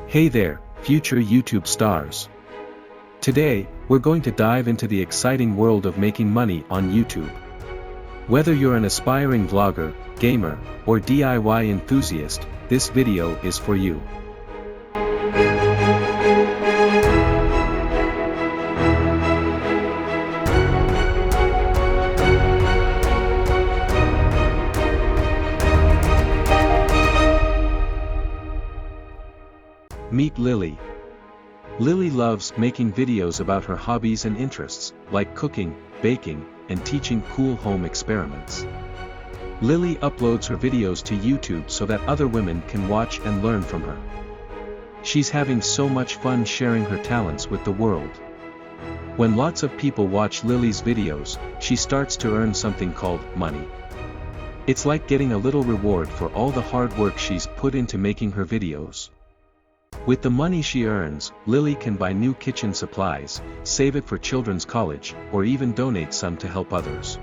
Hey there, future YouTube stars. Today, we're going to dive into the exciting world of making money on YouTube. Whether you're an aspiring vlogger, gamer, or DIY enthusiast, this video is for you. Meet Lily. Lily loves making videos about her hobbies and interests, like cooking, baking, and teaching cool home experiments. Lily uploads her videos to YouTube so that other women can watch and learn from her. She's having so much fun sharing her talents with the world. When lots of people watch Lily's videos, she starts to earn something called money. It's like getting a little reward for all the hard work she's put into making her videos. With the money she earns, Lily can buy new kitchen supplies, save it for children's college, or even donate some to help others.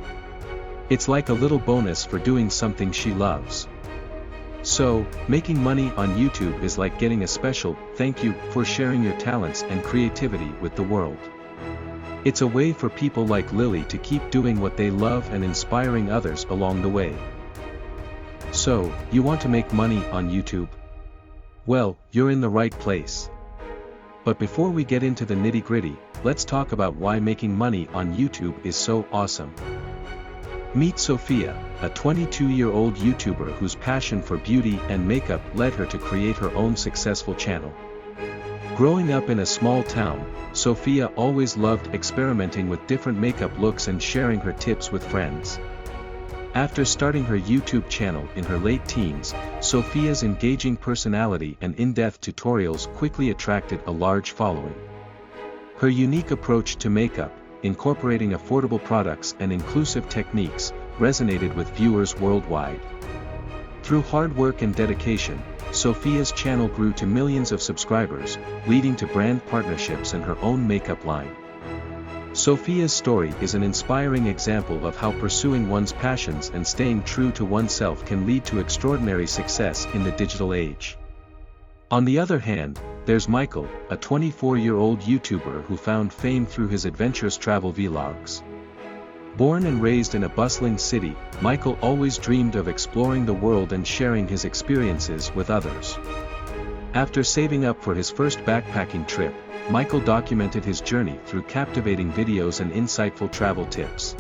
It's like a little bonus for doing something she loves. So, making money on YouTube is like getting a special thank you for sharing your talents and creativity with the world. It's a way for people like Lily to keep doing what they love and inspiring others along the way. So, you want to make money on YouTube? Well, you're in the right place. But before we get into the nitty-gritty, let's talk about why making money on YouTube is so awesome. Meet Sophia, a 22-year-old YouTuber whose passion for beauty and makeup led her to create her own successful channel. Growing up in a small town, Sophia always loved experimenting with different makeup looks and sharing her tips with friends. After starting her YouTube channel in her late teens, Sophia's engaging personality and in-depth tutorials quickly attracted a large following. Her unique approach to makeup, incorporating affordable products and inclusive techniques, resonated with viewers worldwide. Through hard work and dedication, Sophia's channel grew to millions of subscribers, leading to brand partnerships and her own makeup line. Sophia's story is an inspiring example of how pursuing one's passions and staying true to oneself can lead to extraordinary success in the digital age. On the other hand, there's Michael, a 24-year-old YouTuber who found fame through his adventurous travel vlogs. Born and raised in a bustling city, Michael always dreamed of exploring the world and sharing his experiences with others. After saving up for his first backpacking trip, Michael documented his journey through captivating videos and insightful travel tips.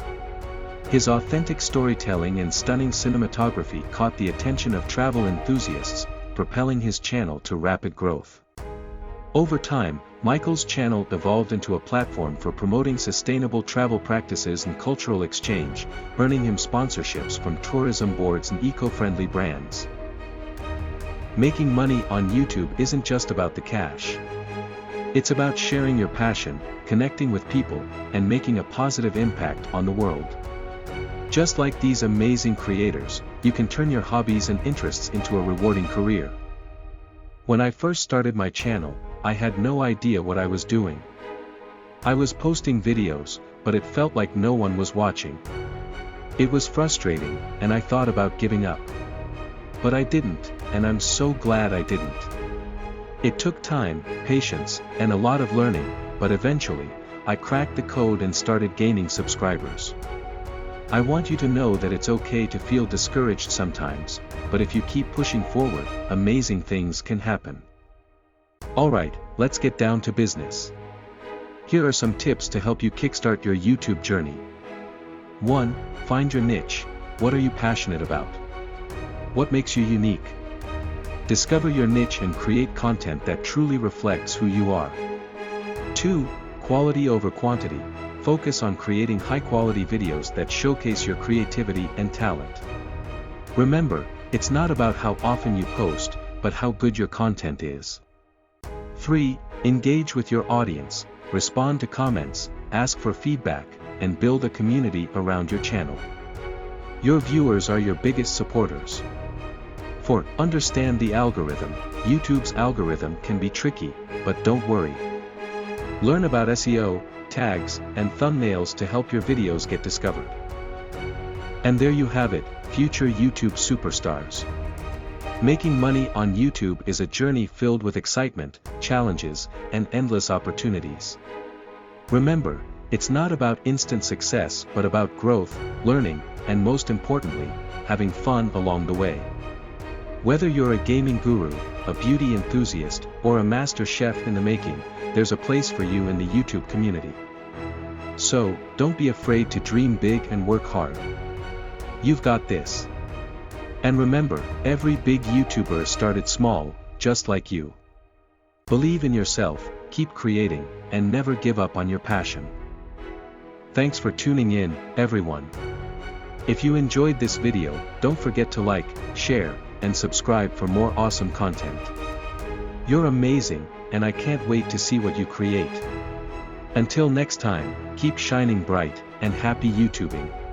His authentic storytelling and stunning cinematography caught the attention of travel enthusiasts, propelling his channel to rapid growth. Over time, Michael's channel evolved into a platform for promoting sustainable travel practices and cultural exchange, earning him sponsorships from tourism boards and eco-friendly brands. Making money on YouTube isn't just about the cash. It's about sharing your passion, connecting with people, and making a positive impact on the world. Just like these amazing creators, you can turn your hobbies and interests into a rewarding career. When I first started my channel, I had no idea what I was doing. I was posting videos, but it felt like no one was watching. It was frustrating, and I thought about giving up. But I didn't, and I'm so glad I didn't. It took time, patience, and a lot of learning, but eventually, I cracked the code and started gaining subscribers. I want you to know that it's okay to feel discouraged sometimes, but if you keep pushing forward, amazing things can happen. Alright, let's get down to business. Here are some tips to help you kickstart your YouTube journey. 1. Find your niche. What are you passionate about? What makes you unique? Discover your niche and create content that truly reflects who you are. 2. Quality over quantity. Focus on creating high-quality videos that showcase your creativity and talent. Remember, it's not about how often you post, but how good your content is. 3. Engage with your audience. Respond to comments, ask for feedback, and build a community around your channel. Your viewers are your biggest supporters. 4. Understand the algorithm. YouTube's algorithm can be tricky, but don't worry. Learn about SEO, tags, and thumbnails to help your videos get discovered. And there you have it, future YouTube superstars. Making money on YouTube is a journey filled with excitement, challenges, and endless opportunities. Remember, it's not about instant success but about growth, learning, and most importantly, having fun along the way. Whether you're a gaming guru, a beauty enthusiast, or a master chef in the making, there's a place for you in the YouTube community. So, don't be afraid to dream big and work hard. You've got this. And remember, every big YouTuber started small, just like you. Believe in yourself, keep creating, and never give up on your passion. Thanks for tuning in, everyone. If you enjoyed this video, don't forget to like, share, and subscribe for more awesome content. You're amazing, and I can't wait to see what you create. Until next time, keep shining bright, and happy YouTubing.